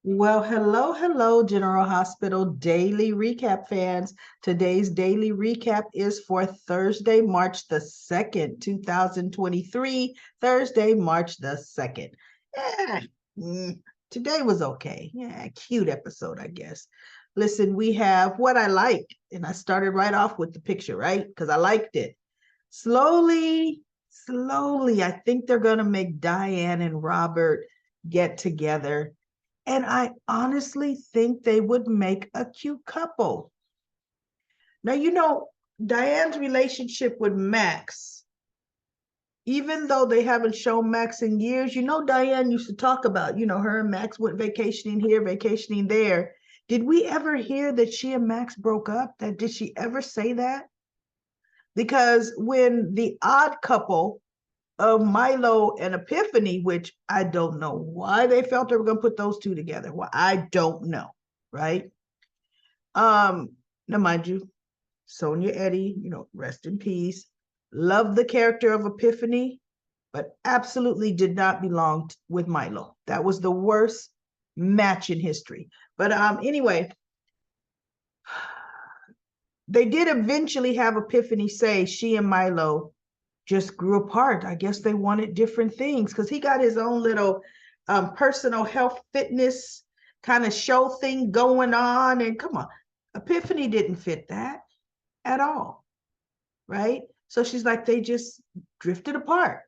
Well, hello, General Hospital Daily Recap fans. Today's daily recap is for Thursday, March the 2nd, 2023. Thursday, March the 2nd. Eh, Today was okay. Yeah, cute episode, I guess. Listen, we have what I like, and I started right off with the picture, right? Because I liked it. Slowly, I think they're going to make Diane and Robert get together, and I honestly think they would make a cute couple. Now, Diane's relationship with Max, even though they haven't shown Max in years, Diane used to talk about, her and Max went vacationing here, vacationing there. Did we ever hear that she and Max broke up? Did she ever say that? Because when the odd couple of Milo and Epiphany, which I don't know why they felt they were going to put those two together. Well, I don't know, right? Now mind you, Sonia Eddy, rest in peace. Loved the character of Epiphany, but absolutely did not belong with Milo. That was the worst match in history. But anyway, they did eventually have Epiphany say she and Milo just grew apart. I guess they wanted different things because he got his own little personal health fitness kind of show thing going on. And come on, Epiphany didn't fit that at all, right? So she's like, they just drifted apart.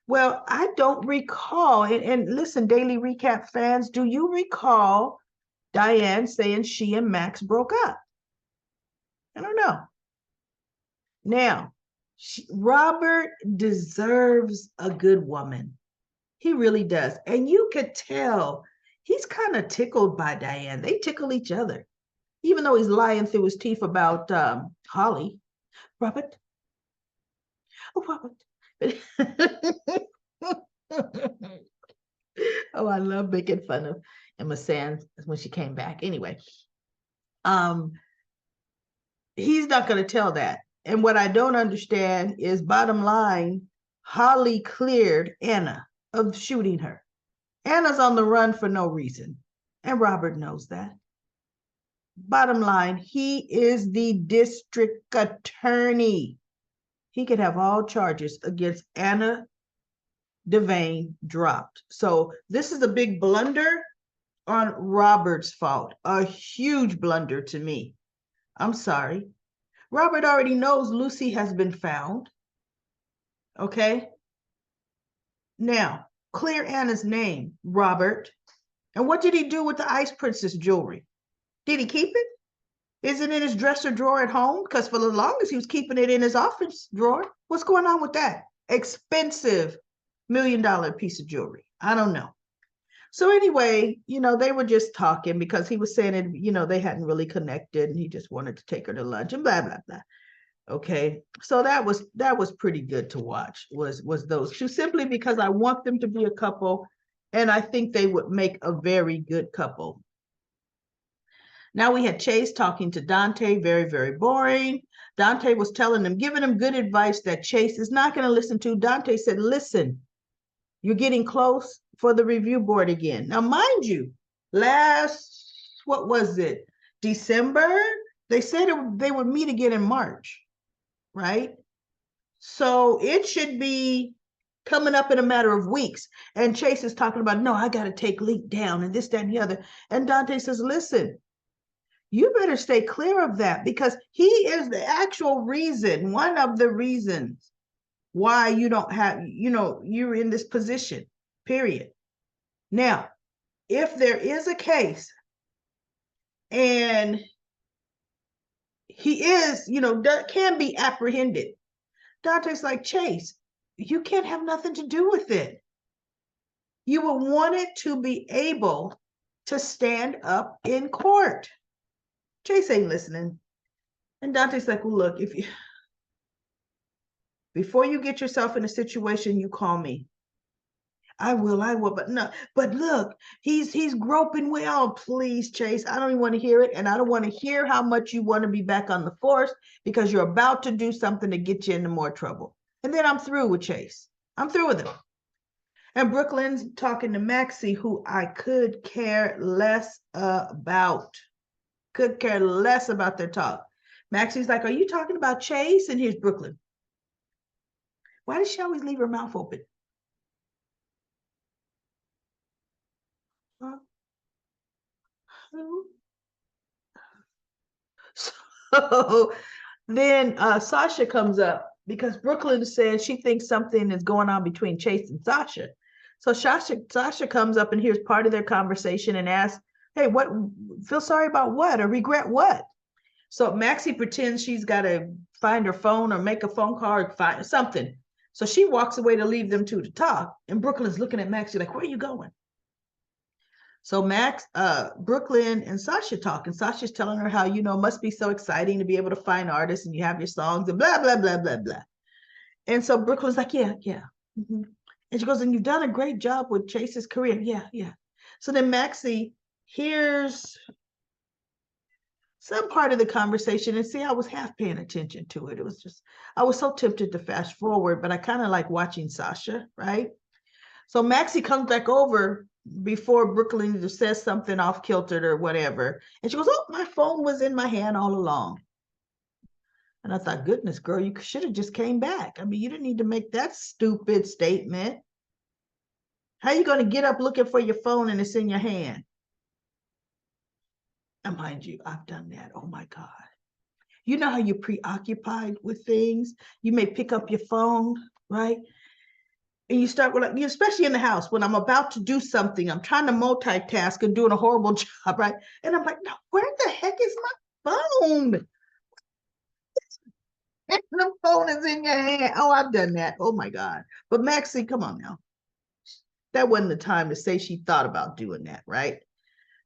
Well, I don't recall, and listen, Daily Recap fans, do you recall Diane saying she and Max broke up? I don't know. Now, Robert deserves a good woman. He really does. And you could tell he's kind of tickled by Diane. They tickle each other, even though he's lying through his teeth about Holly. Robert, oh, Robert. Oh, I love making fun of Emma Sands when she came back. Anyway, um, he's not going to tell that. And what I don't understand is, bottom line, Holly cleared Anna of shooting her. Anna's on the run for no reason, and Robert knows that. Bottom line, he is the district attorney. He could have all charges against Anna Devane dropped. So this is a big blunder on Robert's fault, a huge blunder to me. I'm sorry. Robert already knows Lucy has been found. Okay. Now, clear Anna's name, Robert. And what did he do with the Ice Princess jewelry? Did he keep it? Is it in his dresser drawer at home? Because for the longest, he was keeping it in his office drawer. What's going on with that? Expensive $1 million piece of jewelry. I don't know. So anyway, they were just talking because he was saying it, they hadn't really connected and he just wanted to take her to lunch and blah, blah, blah. Okay. So that was pretty good to watch, was those two, simply because I want them to be a couple and I think they would make a very good couple. Now we had Chase talking to Dante, very, very boring. Dante was telling him, giving him good advice that Chase is not going to listen to. Dante said, listen, you're getting close for the review board again. Now, mind you, what was it? December? They said they would meet again in March, right? So it should be coming up in a matter of weeks. And Chase is talking about, no, I got to take Link down and this, that, and the other. And Dante says, listen, you better stay clear of that because he is the actual reason, one of the reasons why you don't have, you're in this position, period. Now, if there is a case and he is, can be apprehended, Dante's like, Chase, you can't have nothing to do with it. You will want it to be able to stand up in court. Chase ain't listening. And Dante's like, well, look, before you get yourself in a situation, you call me. I will, but no, but look, he's groping well. Please, Chase, I don't even want to hear it. And I don't want to hear how much you want to be back on the force because you're about to do something to get you into more trouble. And then I'm through with Chase. I'm through with him. And Brooklyn's talking to Maxie, who I could care less about. Could care less about their talk. Maxie's like, are you talking about Chase? And here's Brooklyn. Why does she always leave her mouth open? So then Sasha comes up because Brooklyn says she thinks something is going on between Chase and Sasha. So Sasha comes up and hears part of their conversation and asks, hey, what, feel sorry about what or regret what? So Maxie pretends she's got to find her phone or make a phone call or find something. So she walks away to leave them two to talk. And Brooklyn's looking at Maxie like, where are you going? So Brooklyn and Sasha talk, and Sasha's telling her how, it must be so exciting to be able to find artists and you have your songs and blah, blah, blah, blah, blah. And so Brooklyn's like, yeah, yeah. Mm-hmm. And she goes, and you've done a great job with Chase's career. Yeah, yeah. So then Maxie hears some part of the conversation, and see, I was half paying attention to it. It was just, I was so tempted to fast forward, but I kind of like watching Sasha, right? So Maxie comes back over before Brooklyn either says something off kiltered or whatever. And she goes, oh, my phone was in my hand all along. And I thought, goodness, girl, you should have just came back. I mean, you didn't need to make that stupid statement. How are you going to get up looking for your phone and it's in your hand? And mind you, I've done that. Oh my God. You know how you're preoccupied with things? You may pick up your phone, right? And you start with, like, especially in the house, when I'm about to do something, I'm trying to multitask and doing a horrible job, right? And I'm like, no, where the heck is my phone? And the phone is in your hand. Oh, I've done that. Oh my God. But Maxie, come on now. That wasn't the time to say she thought about doing that, right?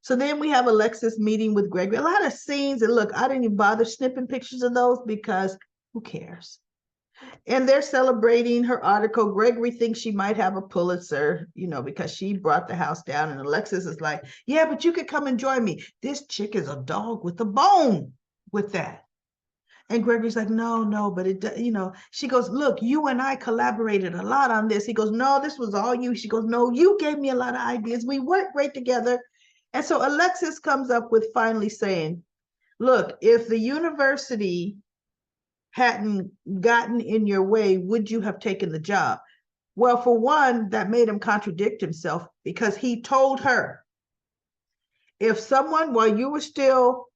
So then we have Alexis meeting with Gregory. A lot of scenes, and look, I didn't even bother snipping pictures of those because who cares? And they're celebrating her article. Gregory thinks she might have a Pulitzer, because she brought the house down. And Alexis is like, yeah, but you could come and join me. This chick is a dog with a bone with that. And Gregory's like, no, but she goes, look, you and I collaborated a lot on this. He goes, no, this was all you. She goes, no, you gave me a lot of ideas. We worked great together. And so Alexis comes up with finally saying, look, if the university hadn't gotten in your way, would you have taken the job? Well, for one, that made him contradict himself because he told her, if someone, while you were still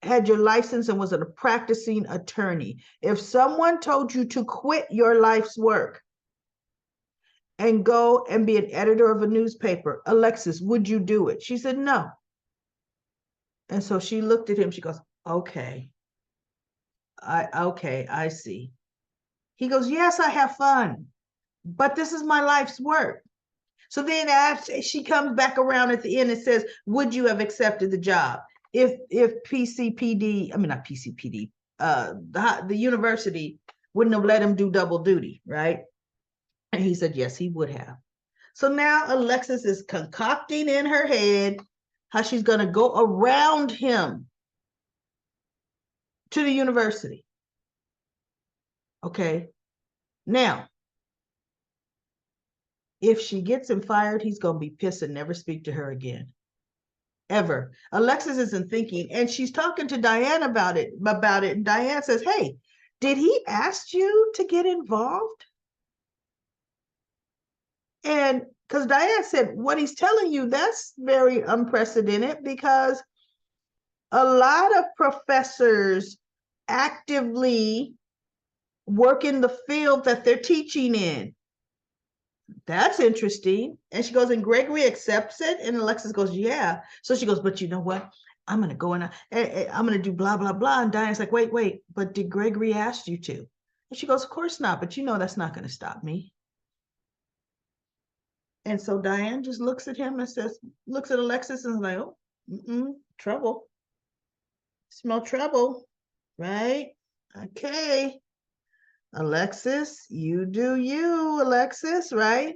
had your license and was a practicing attorney, if someone told you to quit your life's work and go and be an editor of a newspaper, Alexis, would you do it? She said, no. And so she looked at him. She goes, okay. I see. He goes, yes, I have fun, but this is my life's work. So then after she comes back around at the end and says, would you have accepted the job if PCPD, I mean, not PCPD, the university wouldn't have let him do double duty, right? And he said, yes, he would have. So now Alexis is concocting in her head how she's going to go around him to the university. Okay. Now, if she gets him fired, he's going to be pissed and never speak to her again. Ever. Alexis isn't thinking, and she's talking to Diane about it. And Diane says, hey, did he ask you to get involved? And because Diane said, what he's telling you, that's very unprecedented because a lot of professors actively work in the field that they're teaching in. That's interesting. And she goes, and Gregory accepts it. And Alexis goes, yeah. So she goes, but you know what? I'm going to go and I'm going to do blah, blah, blah. And Diane's like, wait, but did Gregory ask you to? And she goes, of course not. But that's not going to stop me. And so Diane just looks at him and says, looks at Alexis and is like, oh, trouble. Smell trouble, right? Okay. Alexis, you do you, Alexis, right?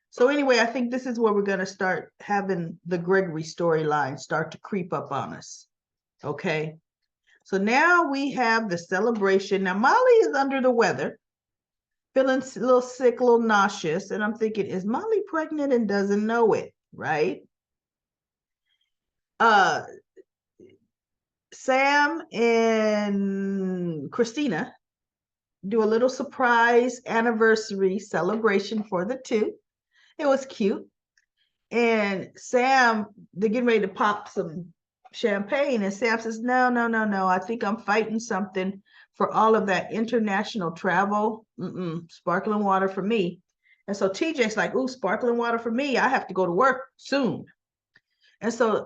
So anyway, I think this is where we're going to start having the Gregory storyline start to creep up on us. Okay. So now we have the celebration. Now Molly is under the weather feeling a little sick, a little nauseous. And I'm thinking, is Molly pregnant and doesn't know it, right? Sam and Christina do a little surprise anniversary celebration for the two. It was cute. And Sam, they're getting ready to pop some champagne. And Sam says, no, no, no, no. I think I'm fighting something for all of that international travel. Sparkling water for me. And so TJ's like, ooh, sparkling water for me. I have to go to work soon. And so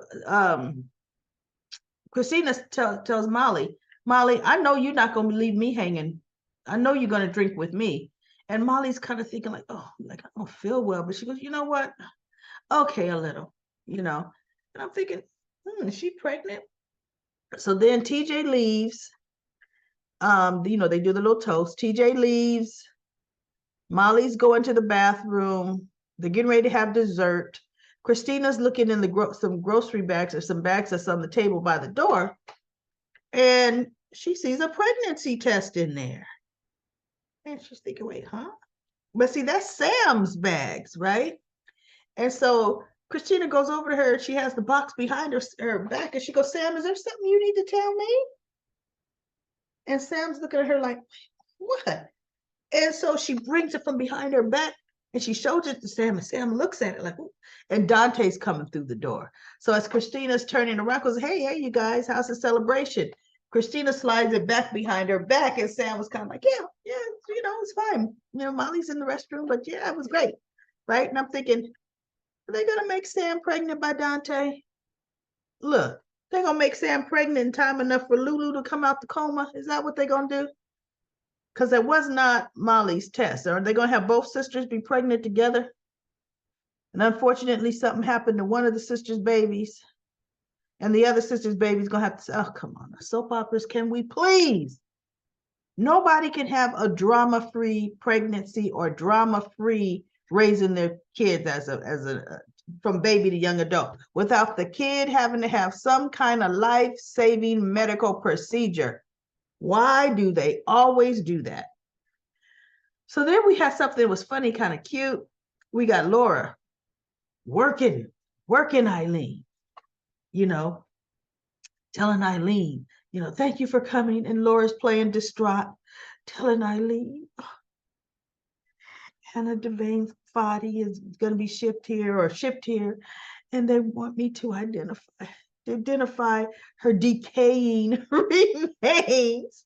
Christina tells Molly, I know you're not going to leave me hanging. I know you're going to drink with me. And Molly's kind of thinking like, oh, like I don't feel well. But she goes, you know what? Okay, a little, you know. And I'm thinking, is she pregnant? So then TJ leaves. You know, they do the little toast. TJ leaves. Molly's going to the bathroom. They're getting ready to have dessert. Christina's looking in some grocery bags or some bags that's on the table by the door. And she sees a pregnancy test in there. And she's thinking, wait, huh? But see, that's Sam's bags, right? And so Christina goes over to her. She has the box behind her back. And she goes, Sam, is there something you need to tell me? And Sam's looking at her like, what? And so she brings it from behind her back and she shows it to Sam. And Sam looks at it like, ooh. And Dante's coming through the door. So as Christina's turning around, goes, hey, you guys, how's the celebration? Christina slides it back behind her back. And Sam was kind of like, yeah, you know, it's fine. You know, Molly's in the restroom, but yeah, it was great. Right. And I'm thinking, are they going to make Sam pregnant by Dante? Look, they're going to make Sam pregnant in time enough for Lulu to come out the coma. Is that what they're going to do? Because it was not Molly's test. Are they going to have both sisters be pregnant together? And unfortunately, something happened to one of the sisters' babies. And the other sister's baby's going to have to say, oh, come on. Soap operas, can we please? Nobody can have a drama-free pregnancy or drama-free raising their kids from baby to young adult without the kid having to have some kind of life-saving medical procedure. Why do they always do that? So then we had something that was funny, kind of cute. We got Laura working Eileen, you know, telling Eileen, you know, thank you for coming. And Laura's playing distraught, telling Eileen, oh, Hannah Devane's body is going to be shipped here. And they want me to identify her decaying remains.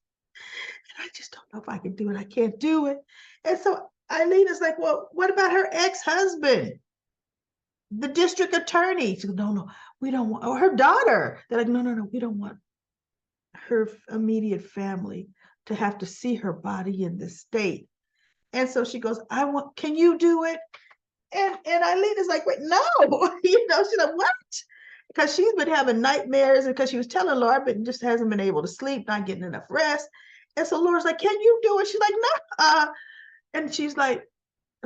I just don't know if I can do it. I can't do it. And so Eileen is like, well, what about her ex-husband? The district attorney. She goes, no, we don't want, or her daughter. They're like, no, we don't want her immediate family to have to see her body in this state. And so she goes, can you do it? And Eileen is like, wait, no. You know, she's like, what? Because she's been having nightmares because she was telling Laura, but just hasn't been able to sleep, not getting enough rest. And so Laura's like, can you do it? She's like, no. And she's like,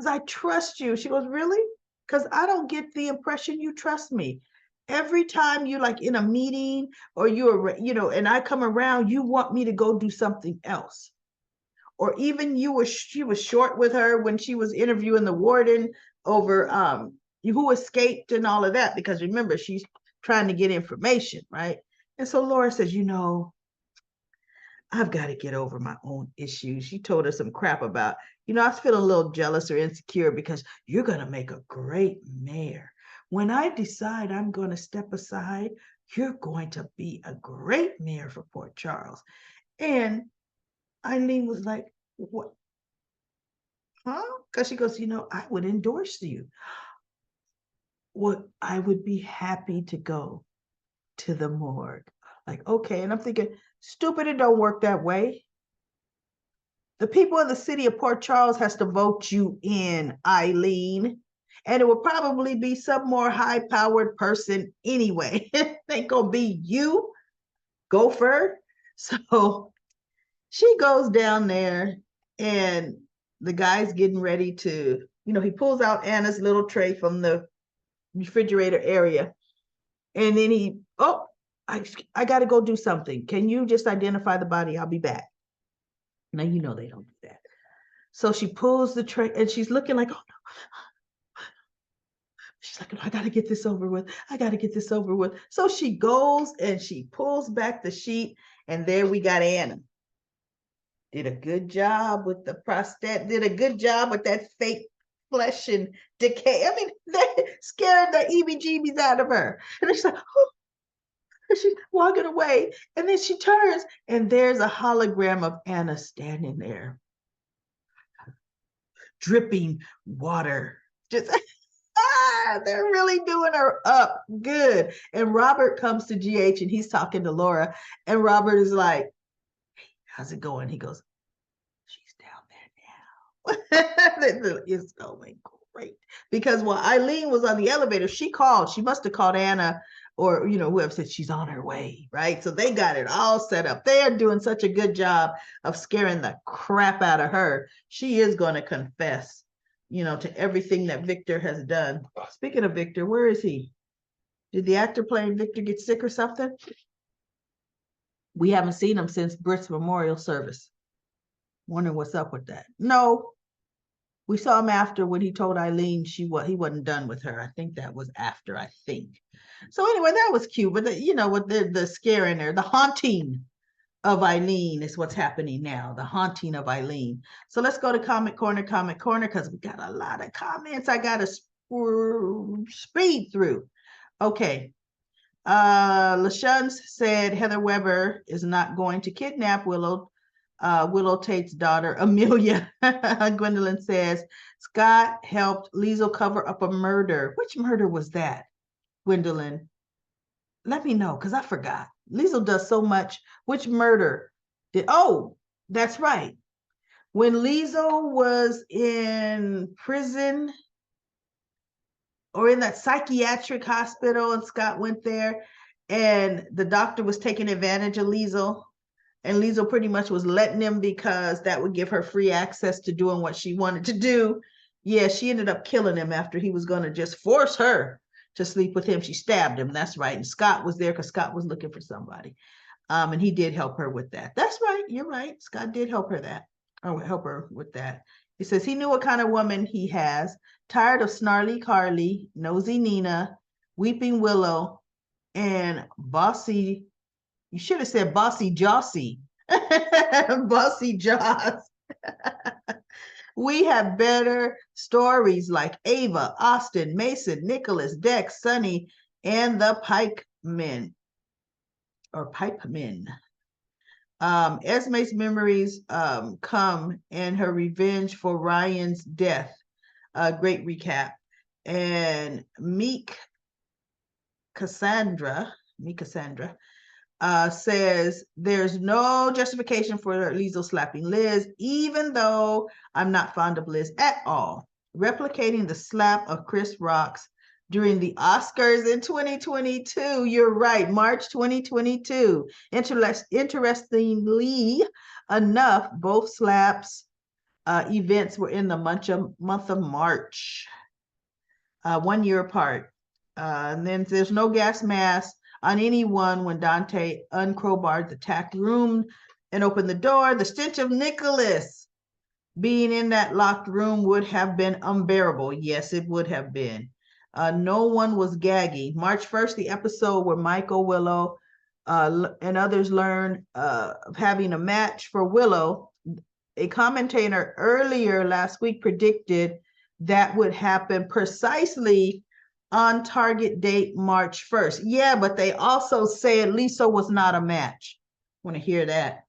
I trust you. She goes, really? Because I don't get the impression you trust me. Every time you like in a meeting or you're, you know, and I come around, you want me to go do something else. Or even she was short with her when she was interviewing the warden over who escaped and all of that, because remember, she's trying to get information, right? And so Laura says, you know, I've got to get over my own issues. She told her some crap about, you know, I was feeling a little jealous or insecure because you're going to make a great mayor. When I decide I'm going to step aside, you're going to be a great mayor for Port Charles. And Eileen was like, what? Huh? Because she goes, you know, I would endorse you. Well, I would be happy to go to the morgue. Like, okay. And I'm thinking, stupid, it don't work that way. The people of the city of Port Charles has to vote you in, Eileen. And it will probably be some more high-powered person anyway. It ain't gonna be you, Gopher. So she goes down there and the guy's getting ready to, you know, he pulls out Anna's little tray from the refrigerator area. And then I got to go do something. Can you just identify the body? I'll be back. Now, you know, they don't do that. So she pulls the tray and she's looking like, oh no. She's like, I gotta get this over with. I gotta get this over with. So she goes and she pulls back the sheet, and there we got Anna. Did a good job with the prosthetic, did a good job with that fake flesh and decay. I mean, that scared the EBGBs out of her. And she's like, oh, and she's walking away. And then she turns, and there's a hologram of Anna standing there, dripping water. Just they're really doing her up good. And Robert comes to GH and he's talking to Laura. And Robert is like, hey, how's it going? He goes, she's down there now. It's going great. Because while Eileen was on the elevator, she called. She must have called Anna or, whoever said she's on her way, right? So they got it all set up. They are doing such a good job of scaring the crap out of her. She is going to confess, to everything that Victor has done. Speaking of Victor, where is he? Did the actor playing Victor get sick or something? We haven't seen him since Britt's memorial service. Wondering what's up with that. No, we saw him after when he told Eileen he wasn't done with her. I think that was after, I think. So anyway, that was cute. But with the scaring her, the haunting of Eileen is what's happening now, the haunting of Eileen. So let's go to comment corner, because we got a lot of comments I got to speed through. Okay. LaShuns said Heather Weber is not going to kidnap Willow Tate's daughter, Amelia. Gwendolyn says Scott helped Liesl cover up a murder. Which murder was that, Gwendolyn? Let me know, because I forgot. Liesl does so much. Which murder did? Oh, that's right. When Liesl was in prison or in that psychiatric hospital and Scott went there and the doctor was taking advantage of Liesl, and Liesl pretty much was letting him because that would give her free access to doing what she wanted to do. Yeah, she ended up killing him after he was going to just force her to sleep with him. She stabbed him. That's right. And Scott was there because Scott was looking for somebody. And he did help her with that. That's right. You're right. Scott did help her with that. He says he knew what kind of woman he has. Tired of snarly Carly, nosy Nina, weeping Willow, and bossy. You should have said bossy Jossie. Bossy Joss. We have better stories like Ava, Austin, Mason, Nicholas, Dex, Sonny, and the Pikemen. Or Pipemen. Esme's memories come and her revenge for Ryan's death. Great recap. And Meek Cassandra says there's no justification for Liesl slapping Liz, even though I'm not fond of Liz at all. Replicating the slap of Chris Rock's during the Oscars in 2022. You're right, March 2022. Interestingly enough, both slaps events were in the month of March, 1 year apart. And then there's no gas mask on anyone when Dante uncrowbarred the tack room and opened the door. The stench of Nicholas being in that locked room would have been unbearable. Yes, it would have been. No one was gagging. March 1st, the episode where Michael, Willow, and others learned of having a match for Willow. A commentator earlier last week predicted that would happen precisely on target date March 1st. Yeah, but they also said Lisa was not a match. I want to hear that.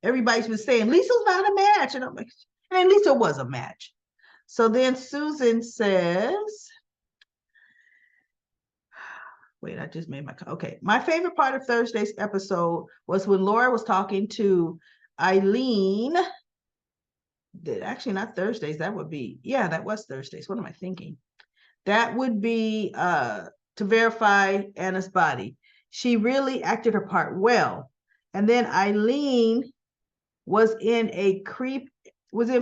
Everybody's been saying Lisa's not a match. And I'm like, and Lisa was a match. So then Susan says, wait, I just made my, okay. My favorite part of Thursday's episode was when Laura was talking to Eileen. Actually, not Thursdays. That would be, yeah, that was Thursdays. What am I thinking? That would be to verify Anna's body. She really acted her part well. And then Eileen was in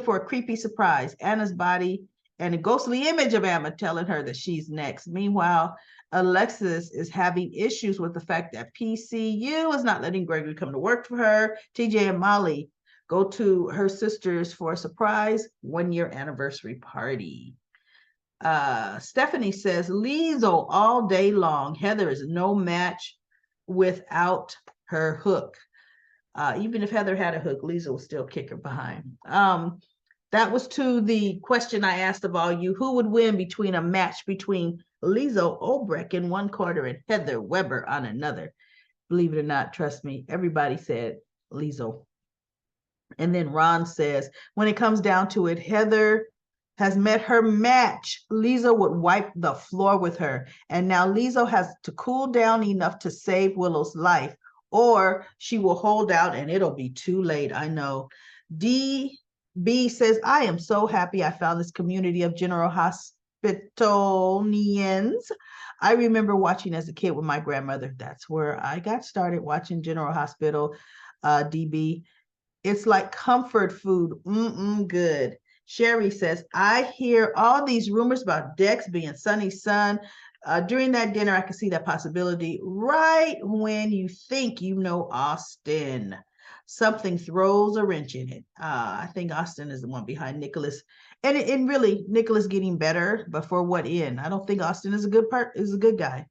for a creepy surprise. Anna's body and a ghostly image of Anna telling her that she's next. Meanwhile, Alexis is having issues with the fact that PCU is not letting Gregory come to work for her. TJ and Molly go to her sister's for a surprise 1-year anniversary party. Stephanie says, Lizzo all day long. Heather is no match without her hook. Even if Heather had a hook, Lizzo will still kick her behind. That was to the question I asked of all you. Who would win between a match between Lizzo Obrecht in one corner and Heather Weber on another? Believe it or not, trust me, everybody said Lizzo. And then Ron says, when it comes down to it, Heather has met her match. Lizzo would wipe the floor with her. And now Lizzo has to cool down enough to save Willow's life, or she will hold out and it'll be too late. I know. DB says, I am so happy I found this community of General Hospitalians. I remember watching as a kid with my grandmother. That's where I got started watching General Hospital, DB. It's like comfort food. Good. Sherry says, I hear all these rumors about Dex being Sonny's son. During that dinner, I could see that possibility. Right when you think you know Austin, something throws a wrench in it. I think Austin is the one behind Nicholas. And really, Nicholas getting better, but for what end? I don't think Austin is a good guy.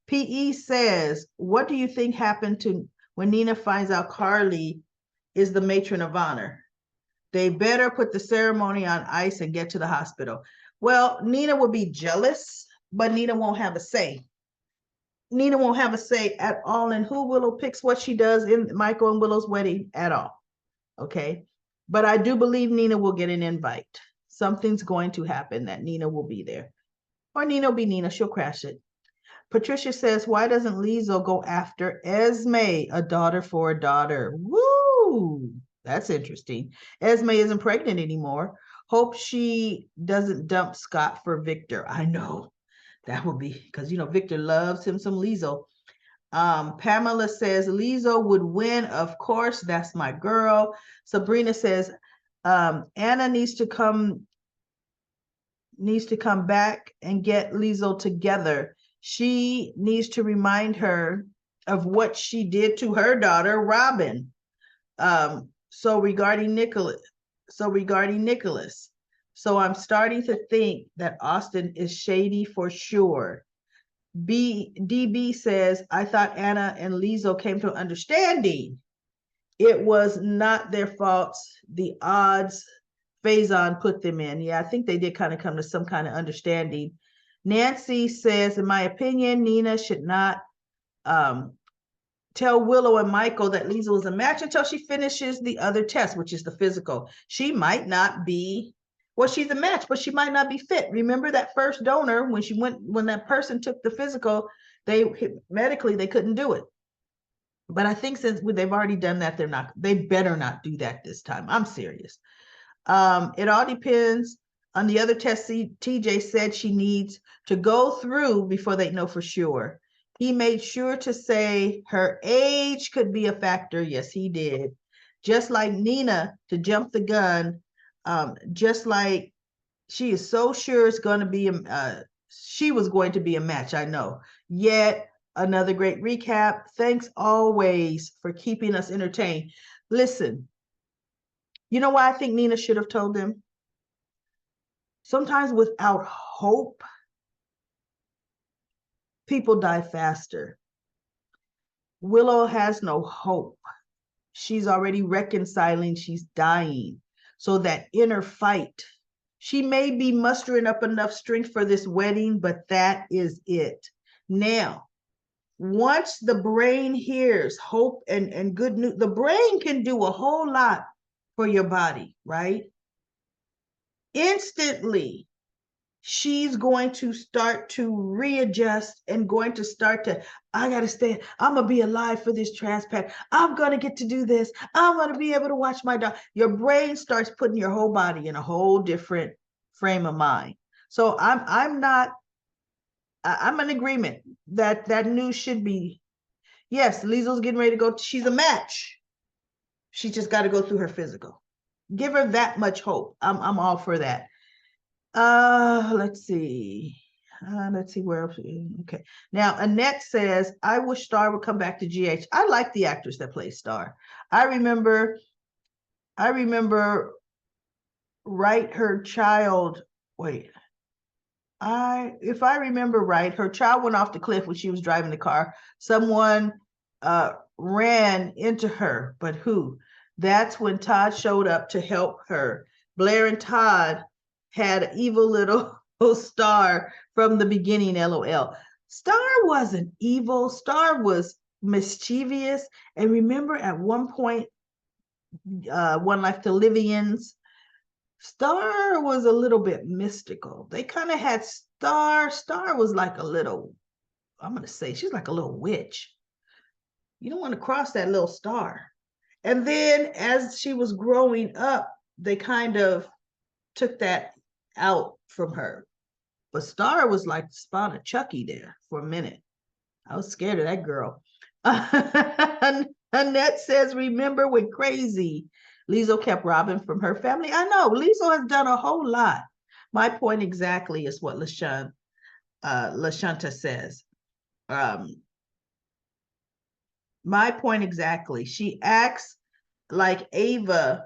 PE says, what do you think happened to when Nina finds out Carly is the matron of honor? They better put the ceremony on ice and get to the hospital. Well, Nina will be jealous, but Nina won't have a say. Nina won't have a say at all in who Willow picks, what she does in Michael and Willow's wedding at all. Okay. But I do believe Nina will get an invite. Something's going to happen that Nina will be there. Or Nina will be Nina. She'll crash it. Patricia says, why doesn't Lizzo go after Esme, a daughter for a daughter? Woo! That's interesting. Esme isn't pregnant anymore. Hope she doesn't dump Scott for Victor. I know. That would be, because, Victor loves him some Lizzo. Pamela says, Lizzo would win. Of course, that's my girl. Sabrina says, Anna needs to come back and get Lizzo together. She needs to remind her of what she did to her daughter, Robin. So regarding Nicholas, so I'm starting to think that Austin is shady for sure. DB says, I thought Anna and Lizzo came to an understanding. It was not their faults. The odds Faison put them in. Yeah, I think they did kind of come to some kind of understanding. Nancy says, in my opinion, Nina should not tell Willow and Michael that Lizzo is a match until she finishes the other test, which is the physical. She might not be, well, she's a match, but she might not be fit. Remember that first donor, when that person took the physical, medically they couldn't do it. But I think since they've already done that, they better not do that this time. I'm serious. It all depends on the other test TJ said she needs to go through before they know for sure. He made sure to say her age could be a factor. Yes, he did. Just like Nina to jump the gun, just like she is so sure it's going to be, she was going to be a match, I know. Yet another great recap. Thanks always for keeping us entertained. Listen, you know why I think Nina should have told them? Sometimes without hope, people die faster. Willow has no hope. She's already reconciling. She's dying. So that inner fight, she may be mustering up enough strength for this wedding, but that is it. Now, once the brain hears hope and good news, the brain can do a whole lot for your body, right? Instantly, she's going to start to readjust and going to start to, I got to stay, I'm going to be alive for this transplant. I'm going to get to do this. I'm going to be able to watch my dog. Your brain starts putting your whole body in a whole different frame of mind. So I'm in agreement that news should be, yes, Lizzo's getting ready to go. She's a match. She just got to go through her physical. Give her that much hope. I'm all for that. Let's see where else. Okay. Now, Annette says, I wish Star would come back to GH. I like the actress that plays Star. I remember I remember right her child, wait, if I remember right, her child went off the cliff when she was driving the car. Someone ran into her, but who? That's when Todd showed up to help her. Blair and Todd had an evil little Star from the beginning, LOL. Star wasn't evil. Star was mischievous. And remember at one point, One Life to Livians, Star was a little bit mystical. They kind of had Star. Star was like a little, I'm going to say, she's like a little witch. You don't want to cross that little Star. And then as she was growing up, they kind of took that out from her. But Star was like the spawn of Chucky there for a minute. I was scared of that girl. Annette says, remember when Crazy Lizzo kept robbing from her family? I know, Lizzo has done a whole lot. My point exactly is what LaShanta says. My point exactly. She acts like Ava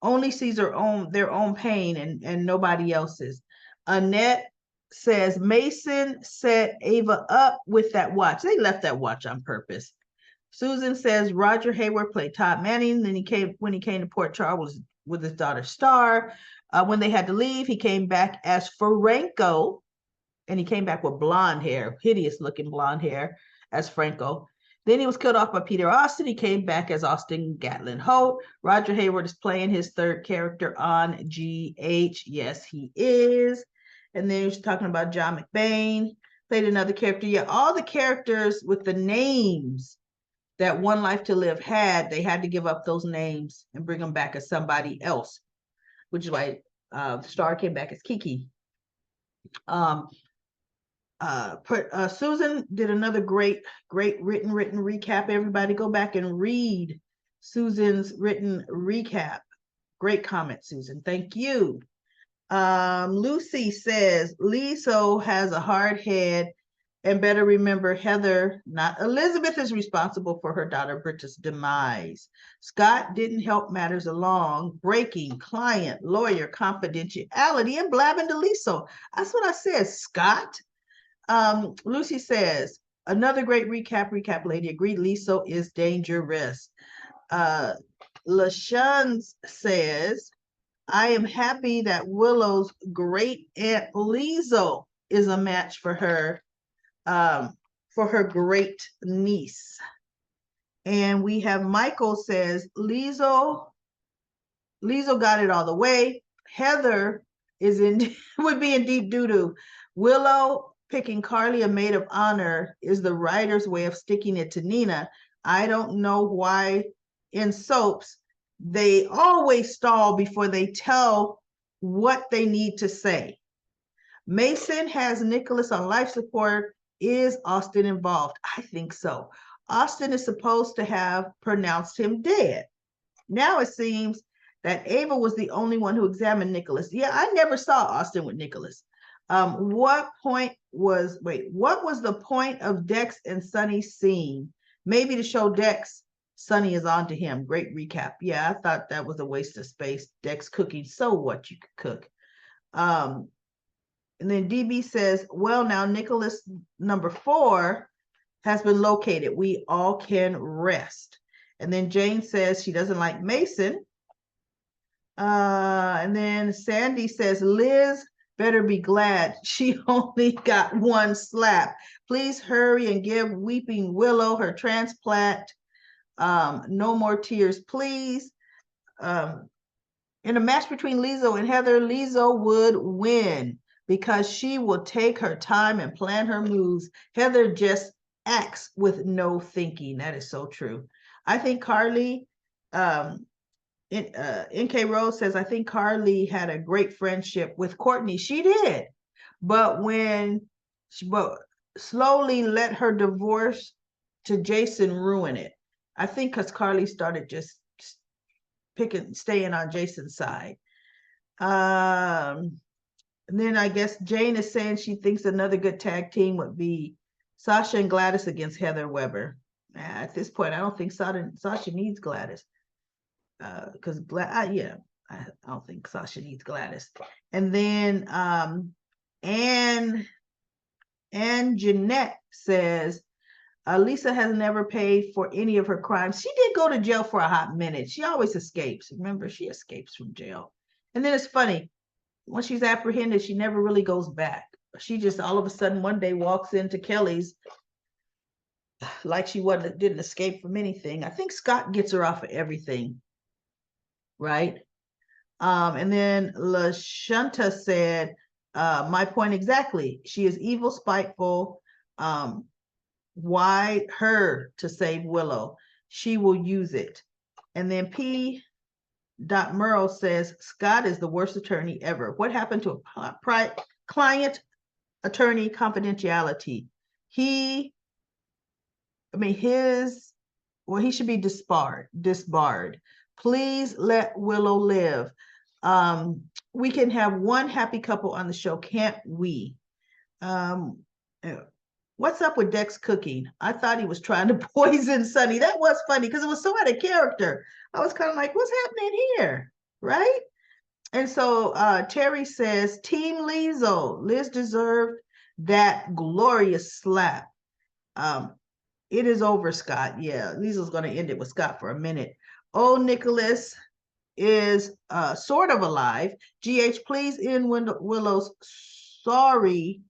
only sees their own pain and nobody else's. Annette says Mason set Ava up with that watch. They left that watch on purpose. Susan says Roger Hayward played Todd Manning. Then when he came to Port Charles with his daughter Star. When they had to leave, he came back as Franco, and he came back with blonde hair, hideous looking blonde hair as Franco. Then he was killed off by Peter Austin. He came back as Austin Gatlin Holt. Roger Hayward is playing his third character on GH. Yes, he is. And then he was talking about John McBain, played another character. Yeah, all the characters with the names that One Life to Live had, they had to give up those names and bring them back as somebody else, which is why Star came back as Kiki. Susan did another great written recap. Everybody go back and read Susan's written recap. Great comment, Susan. Thank you. Lucy says Lizzo has a hard head and better remember Heather, not Elizabeth, is responsible for her daughter Britta's demise. Scott didn't help matters along. Breaking, client, lawyer, confidentiality, and blabbing to Lizzo. That's what I said, Scott. Lucy says, another great recap lady. Agreed, Lizzo is dangerous. LaShun says, I am happy that Willow's great aunt Lizzo is a match for her great niece. And we have Michael says, Lizzo got it all the way. Heather would be in deep doo-doo. Willow picking Carly a maid of honor is the writer's way of sticking it to Nina. I don't know why in soaps they always stall before they tell what they need to say. Mason has Nicholas on life support. Is Austin involved? I think so. Austin is supposed to have pronounced him dead. Now it seems that Ava was the only one who examined Nicholas. Yeah, I never saw Austin with Nicholas. What was the point of Dex and Sonny's scene? Maybe to show Dex Sonny is on to him. Great recap. Yeah, I thought that was a waste of space. Dex cooking, so what, you could cook. And then DB says, well, now Nicholas number 4 has been located. We all can rest. And then Jane says she doesn't like Mason. And then Sandy says, Liz better be glad she only got one slap. Please hurry and give Weeping Willow her transplant. No more tears, please. In a match between Lizzo and Heather, Lizzo would win because she will take her time and plan her moves. Heather just acts with no thinking. That is so true. I think Carly, NK Rose says, I think Carly had a great friendship with Courtney. She did. But slowly let her divorce to Jason ruin it. I think because Carly started just staying on Jason's side. And then I guess Jane is saying she thinks another good tag team would be Sasha and Gladys against Heather Weber. At this point, I don't think Sasha needs Gladys. because yeah, I don't think Sasha needs Gladys. And then and Jeanette says, Lisa has never paid for any of her crimes. She did go to jail for a hot minute. She always escapes. Remember, she escapes from jail. And then it's funny, when she's apprehended, she never really goes back. She just all of a sudden one day walks into Kelly's like she didn't escape from anything. I think Scott gets her off of everything, right? And then LaShunta said, my point exactly. She is evil, spiteful. Why her to save Willow? She will use it. And then P. Merle says, Scott is the worst attorney ever. What happened to a client attorney confidentiality? He should be disbarred. Please let Willow live. We can have one happy couple on the show, can't we? What's up with Dex cooking? I thought he was trying to poison Sunny. That was funny because it was so out of character. I was kind of like, what's happening here? Right? And so Terry says, Team Lizo. Liz deserved that glorious slap. It is over, Scott. Yeah, Lizo's going to end it with Scott for a minute. Oh, Nicholas is sort of alive. GH, please end Willow's sorry.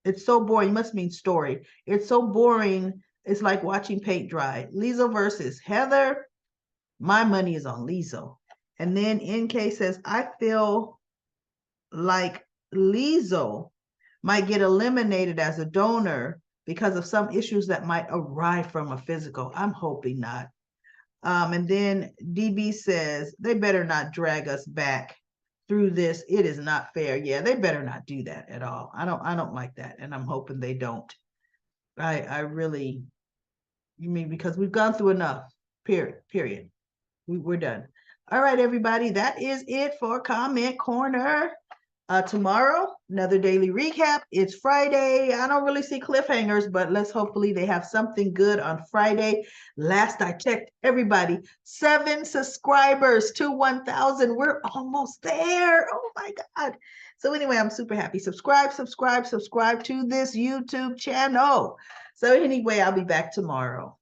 It's so boring. You must mean story. It's so boring. It's like watching paint dry. Lizo versus Heather. My money is on Lizo. And then NK says, I feel like Lizo might get eliminated as a donor because of some issues that might arise from a physical. I'm hoping not. And then DB says, they better not drag us back through this. It is not fair. Yeah, they better not do that at all. I don't like that. And I'm hoping they don't. I really, you mean, because we've gone through enough, period. We're done. All right, everybody, that is it for Comment Corner. Tomorrow, another daily recap. It's Friday. I don't really see cliffhangers, but let's hopefully they have something good on Friday. Last I checked, everybody, 7 subscribers to 1,000. We're almost there. Oh my God. So anyway, I'm super happy. Subscribe to this YouTube channel. So anyway, I'll be back tomorrow.